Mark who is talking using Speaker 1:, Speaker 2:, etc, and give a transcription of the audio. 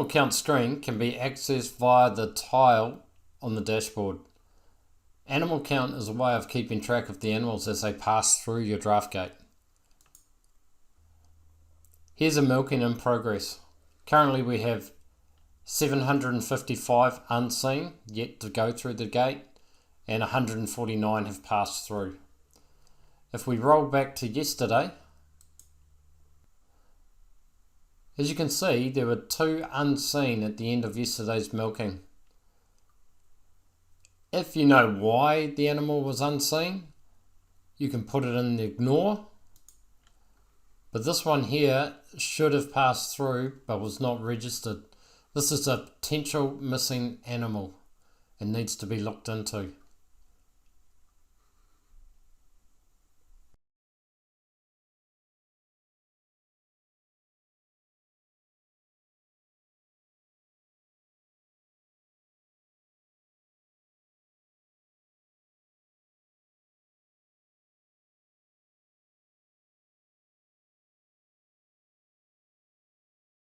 Speaker 1: animal count screen can be accessed via the tile on the dashboard. Animal count is a way of keeping track of the animals as they pass through your draft gate. Here's a milking in progress. Currently we have 755 unseen yet to go through the gate, and 149 have passed through. If we roll back to yesterday, as you can see, there were 2 unseen at the end of yesterday's milking. If you know why the animal was unseen, you can put it in the ignore. But this one here should have passed through but was not registered. This is a potential missing animal and needs to be looked into.